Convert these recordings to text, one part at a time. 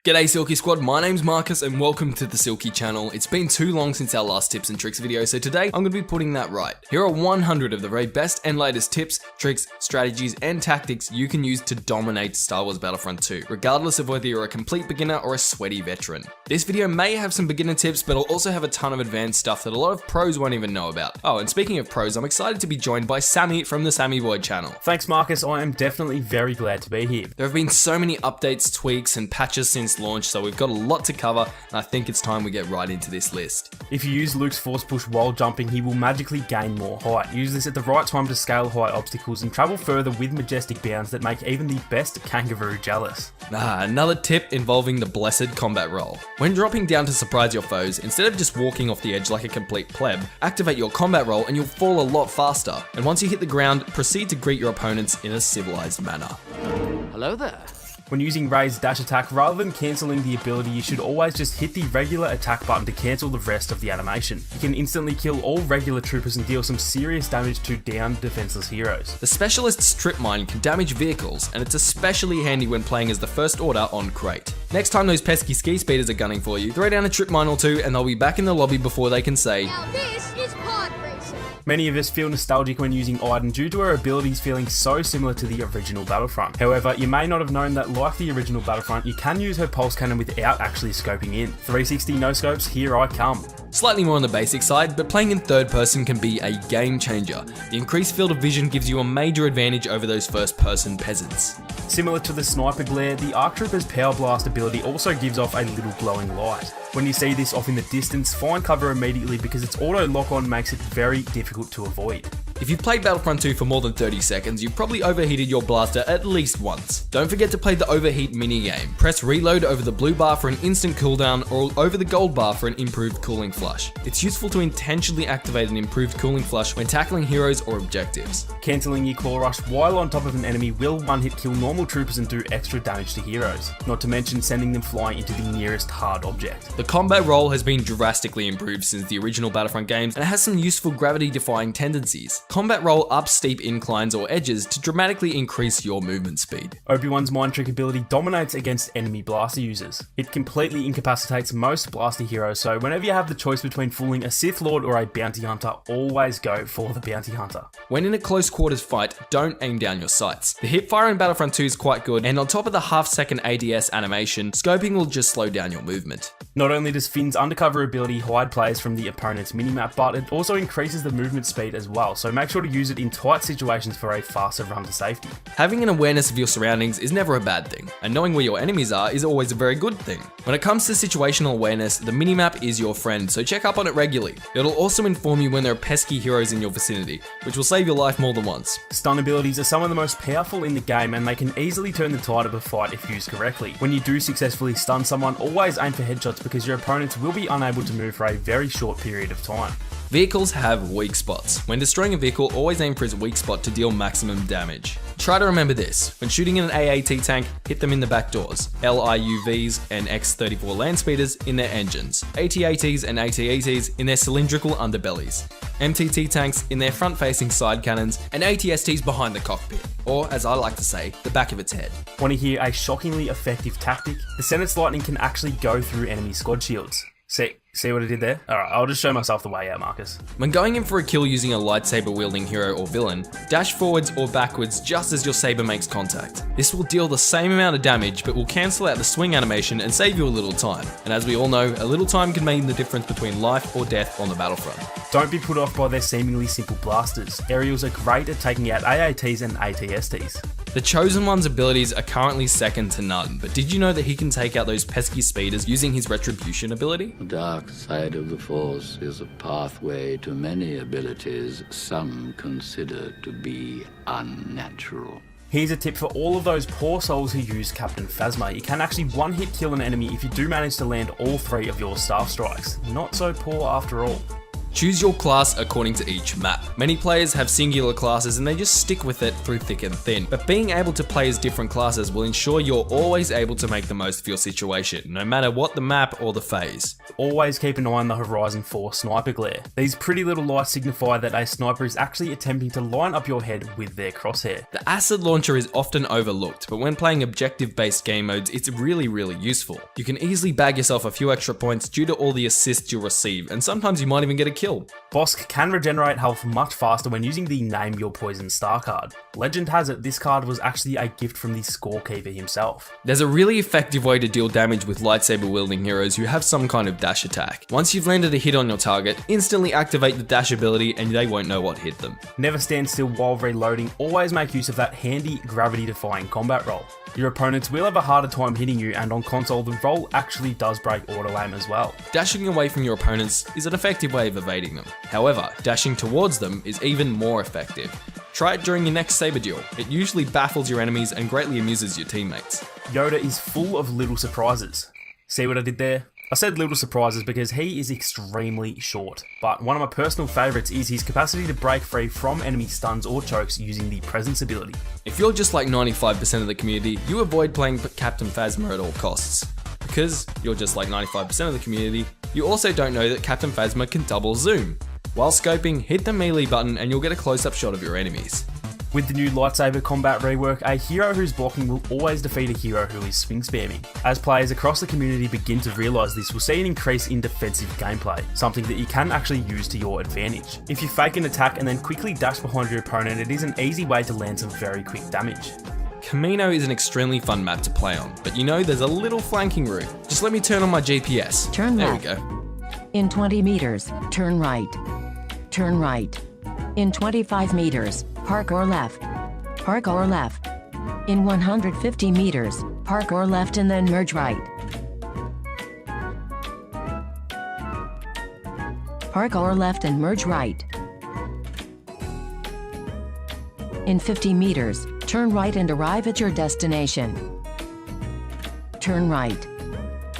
G'day Silky Squad, my name's Marcus and welcome to the Silky channel. It's been too long since our last tips and tricks video, so today I'm going to be putting that right. Here are 100 of the very best and latest tips, tricks, strategies and tactics you can use to dominate Star Wars Battlefront 2, regardless of whether you're a complete beginner or a sweaty veteran. This video may have some beginner tips, but it'll also have a ton of advanced stuff that a lot of pros won't even know about. Oh, and speaking of pros, I'm excited to be joined by Sammy from the Sammy Void channel. Thanks Marcus, I am definitely very glad to be here. There have been so many updates, tweaks and patches since launch, so we've got a lot to cover, and I think it's time we get right into this list. If you use Luke's force push while jumping, he will magically gain more height. Use this at the right time to scale high obstacles and travel further with majestic bounds that make even the best kangaroo jealous. Another tip involving the blessed combat roll. When dropping down to surprise your foes, instead of just walking off the edge like a complete pleb, activate your combat roll and you'll fall a lot faster. And once you hit the ground, proceed to greet your opponents in a civilized manner. Hello there. When using Ray's dash attack, rather than cancelling the ability, you should always just hit the regular attack button to cancel the rest of the animation. You can instantly kill all regular troopers and deal some serious damage to downed defenseless heroes. The specialist strip mine can damage vehicles, and it's especially handy when playing as the First Order on Crate. Next time those pesky ski speeders are gunning for you, throw down a trip mine or two and they'll be back in the lobby before they can say, "Now this is pod racing." Many of us feel nostalgic when using Iden due to her abilities feeling so similar to the original Battlefront. However, you may not have known that like the original Battlefront, you can use her pulse cannon without actually scoping in. 360 no scopes, here I come. Slightly more on the basic side, but playing in third person can be a game changer. The increased field of vision gives you a major advantage over those first person peasants. Similar to the sniper glare, the ARC Trooper's Power Blast ability also gives off a little glowing light. When you see this off in the distance, find cover immediately because its auto lock-on makes it very difficult to avoid. If you've played Battlefront 2 for more than 30 seconds, you've probably overheated your blaster at least once. Don't forget to play the overheat minigame. Press reload over the blue bar for an instant cooldown or over the gold bar for an improved cooling flush. It's useful to intentionally activate an improved cooling flush when tackling heroes or objectives. Cancelling your claw rush while on top of an enemy will one-hit kill normal troopers and do extra damage to heroes, not to mention sending them flying into the nearest hard object. The combat roll has been drastically improved since the original Battlefront games and it has some useful gravity-defying tendencies. Combat roll up steep inclines or edges to dramatically increase your movement speed. Obi-Wan's mind trick ability dominates against enemy blaster users. It completely incapacitates most blaster heroes, so whenever you have the choice between fooling a Sith Lord or a bounty hunter, always go for the bounty hunter. When in a close quarters fight, don't aim down your sights. The hipfire in Battlefront 2 is quite good, and on top of the half-second ADS animation, scoping will just slow down your movement. Not only does Finn's undercover ability hide players from the opponent's minimap, but it also increases the movement speed as well, so make sure to use it in tight situations for a faster run to safety. Having an awareness of your surroundings is never a bad thing, and knowing where your enemies are is always a very good thing. When it comes to situational awareness, the minimap is your friend, so check up on it regularly. It'll also inform you when there are pesky heroes in your vicinity, which will save your life more than once. Stun abilities are some of the most powerful in the game, and they can easily turn the tide of a fight if used correctly. When you do successfully stun someone, always aim for headshots because your opponents will be unable to move for a very short period of time. Vehicles have weak spots. When destroying a vehicle, always aim for its weak spot to deal maximum damage. Try to remember this. When shooting an AAT tank, hit them in the back doors. LIUVs and X-34 landspeeders in their engines. AT-ATs and AT-ATs in their cylindrical underbellies. MTT tanks in their front-facing side cannons, and ATSTs behind the cockpit, or as I like to say, the back of its head. Want to hear a shockingly effective tactic? The Senate's lightning can actually go through enemy squad shields. See what I did there? Alright, I'll just show myself the way out, Marcus. When going in for a kill using a lightsaber wielding hero or villain, dash forwards or backwards just as your saber makes contact. This will deal the same amount of damage but will cancel out the swing animation and save you a little time. And as we all know, a little time can mean the difference between life or death on the battlefront. Don't be put off by their seemingly simple blasters. Aerials are great at taking out AATs and ATSTs. The Chosen One's abilities are currently second to none, but did you know that he can take out those pesky speeders using his Retribution ability? The dark side of the Force is a pathway to many abilities some consider to be unnatural. Here's a tip for all of those poor souls who use Captain Phasma. You can actually one-hit kill an enemy if you do manage to land all 3 of your staff strikes. Not so poor after all. Choose your class according to each map. Many players have singular classes and they just stick with it through thick and thin, but being able to play as different classes will ensure you're always able to make the most of your situation, no matter what the map or the phase. Always keep an eye on the Horizon 4 sniper glare. These pretty little lights signify that a sniper is actually attempting to line up your head with their crosshair. The acid launcher is often overlooked, but when playing objective-based game modes, it's really useful. You can easily bag yourself a few extra points due to all the assists you'll receive, and sometimes you might even get a kill. Bosk can regenerate health much faster when using the Name Your Poison star card. Legend has it this card was actually a gift from the scorekeeper himself. There's a really effective way to deal damage with lightsaber wielding heroes who have some kind of dash attack. Once you've landed a hit on your target, instantly activate the dash ability and they won't know what hit them. Never stand still while reloading, always make use of that handy gravity defying combat roll. Your opponents will have a harder time hitting you, and on console the roll actually does break auto aim as well. Dashing away from your opponents is an effective way of evading them. However, dashing towards them is even more effective. Try it during your next saber duel. It usually baffles your enemies and greatly amuses your teammates. Yoda is full of little surprises. See what I did there? I said little surprises because he is extremely short, but one of my personal favourites is his capacity to break free from enemy stuns or chokes using the presence ability. If you're just like 95% of the community, you avoid playing Captain Phasma at all costs. Because you're just like 95% of the community, you also don't know that Captain Phasma can double zoom. While scoping, hit the melee button and you'll get a close-up shot of your enemies. With the new lightsaber combat rework, a hero who's blocking will always defeat a hero who is swing spamming. As players across the community begin to realise this, we'll see an increase in defensive gameplay, something that you can actually use to your advantage. If you fake an attack and then quickly dash behind your opponent, it is an easy way to land some very quick damage. Camino is an extremely fun map to play on, but you know there's a little flanking route. Just let me turn on my GPS. Turn there left. we go. In 20 meters, turn right. Turn right. In 25 meters, park or left. Park or left. In 150 meters, park or left and then merge right. Park or left and merge right. In 50 meters, turn right and arrive at your destination. Turn right.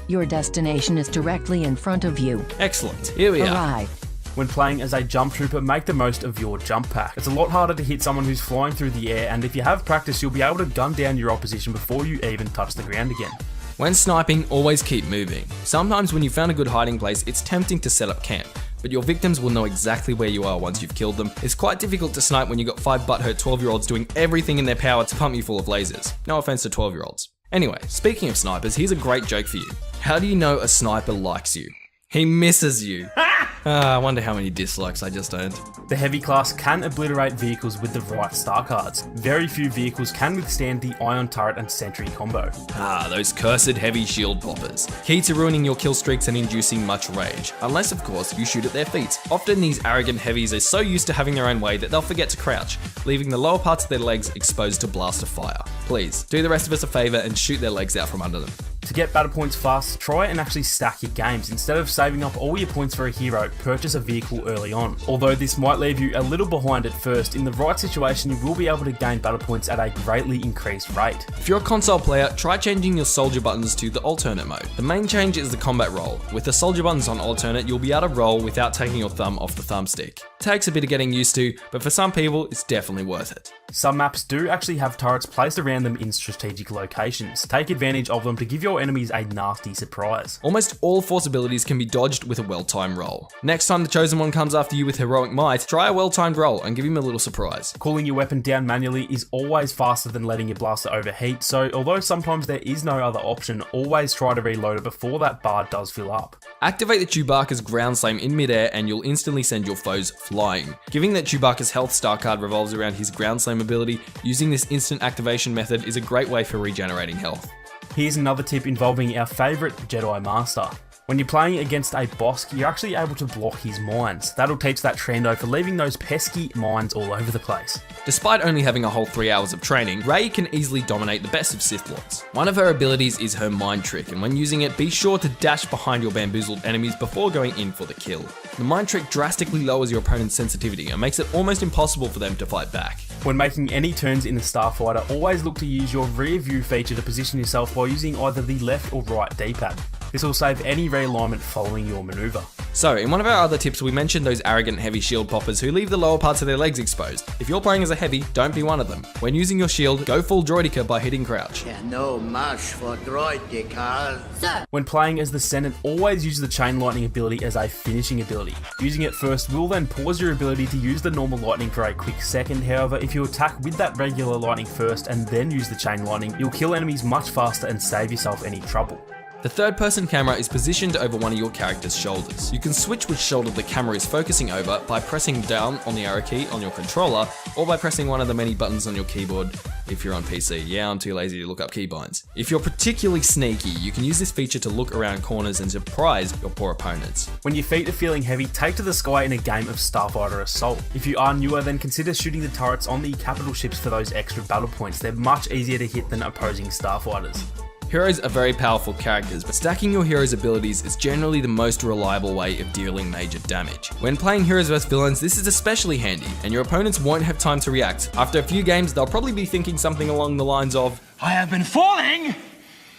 Your destination is directly in front of you. Excellent. Here we are. Arrive. When playing as a jump trooper, make the most of your jump pack. It's a lot harder to hit someone who's flying through the air, and if you have practice, you'll be able to gun down your opposition before you even touch the ground again. When sniping, always keep moving. Sometimes when you've found a good hiding place, it's tempting to set up camp, but your victims will know exactly where you are once you've killed them. It's quite difficult to snipe when you've got 5 butthurt 12-year-olds doing everything in their power to pump you full of lasers. No offense to 12-year-olds. Anyway, speaking of snipers, here's a great joke for you. How do you know a sniper likes you? He misses you. I wonder how many dislikes I just earned. The heavy class can obliterate vehicles with the right star cards. Very few vehicles can withstand the ion turret and sentry combo. Those cursed heavy shield poppers. Key to ruining your kill streaks and inducing much rage. Unless, of course, you shoot at their feet. Often these arrogant heavies are so used to having their own way that they'll forget to crouch, leaving the lower parts of their legs exposed to blaster fire. Please, do the rest of us a favour and shoot their legs out from under them. To get battle points fast, try and actually stack your games. Instead of saving up all your points for a hero, purchase a vehicle early on. Although this might leave you a little behind at first, in the right situation you will be able to gain battle points at a greatly increased rate. If you're a console player, try changing your soldier buttons to the alternate mode. The main change is the combat roll. With the soldier buttons on alternate, you'll be able to roll without taking your thumb off the thumbstick. Takes a bit of getting used to, but for some people, it's definitely worth it. Some maps do actually have turrets placed around them in strategic locations. Take advantage of them to give your enemies a nasty surprise. Almost all force abilities can be dodged with a well-timed roll. Next time the Chosen One comes after you with heroic might, try a well-timed roll and give him a little surprise. Cooling your weapon down manually is always faster than letting your blaster overheat, so although sometimes there is no other option, always try to reload it before that bar does fill up. Activate the Chewbacca's ground slam in midair and you'll instantly send your foes flying. Given that Chewbacca's health star card revolves around his ground slam ability, using this instant activation method is a great way for regenerating health. Here's another tip involving our favourite Jedi Master. When you're playing against a Bosk, you're actually able to block his mines. That'll teach that Trando for leaving those pesky mines all over the place. Despite only having a whole 3 hours of training, Rey can easily dominate the best of Sith Lords. One of her abilities is her mind trick, and when using it, be sure to dash behind your bamboozled enemies before going in for the kill. The mind trick drastically lowers your opponent's sensitivity and makes it almost impossible for them to fight back. When making any turns in the Starfighter, always look to use your rear view feature to position yourself by using either the left or right D-pad. This will save any realignment following your maneuver. So, in one of our other tips, we mentioned those arrogant heavy shield poppers who leave the lower parts of their legs exposed. If you're playing as a heavy, don't be one of them. When using your shield, go full droidica by hitting crouch. No much for droidicas. Sir, When playing as the Senate, always use the chain lightning ability as a finishing ability. Using it first will then pause your ability to use the normal lightning for a quick second. However, if you attack with that regular lightning first and then use the chain lightning, you'll kill enemies much faster and save yourself any trouble. The third-person camera is positioned over one of your character's shoulders. You can switch which shoulder the camera is focusing over by pressing down on the arrow key on your controller, or by pressing one of the many buttons on your keyboard if you're on PC. Yeah, I'm too lazy to look up keybinds. If you're particularly sneaky, you can use this feature to look around corners and surprise your poor opponents. When your feet are feeling heavy, take to the sky in a game of Starfighter Assault. If you are newer, then consider shooting the turrets on the capital ships for those extra battle points. They're much easier to hit than opposing starfighters. Heroes are very powerful characters, but stacking your hero's abilities is generally the most reliable way of dealing major damage. When playing heroes vs villains, this is especially handy, and your opponents won't have time to react. After a few games, they'll probably be thinking something along the lines of, I have been falling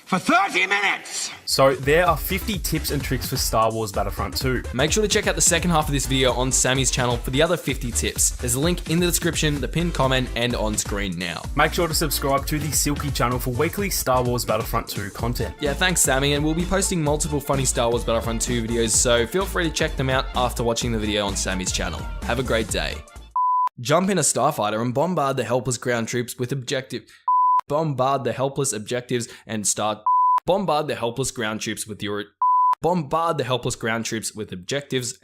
for 30 minutes. So there are 50 tips and tricks for Star Wars Battlefront 2. Make sure to check out the second half of this video on Sammy's channel for the other 50 tips. There's a link in the description, the pinned comment, and on screen now. Make sure to subscribe to the Silky channel for weekly Star Wars Battlefront 2 content. Yeah, thanks Sammy, and we'll be posting multiple funny Star Wars Battlefront 2 videos, so feel free to check them out after watching the video on Sammy's channel. Have a great day. Jump in a starfighter and bombard the helpless ground troops with objectives and start. Bombard the helpless ground troops with your. Bombard the helpless ground troops with objectives.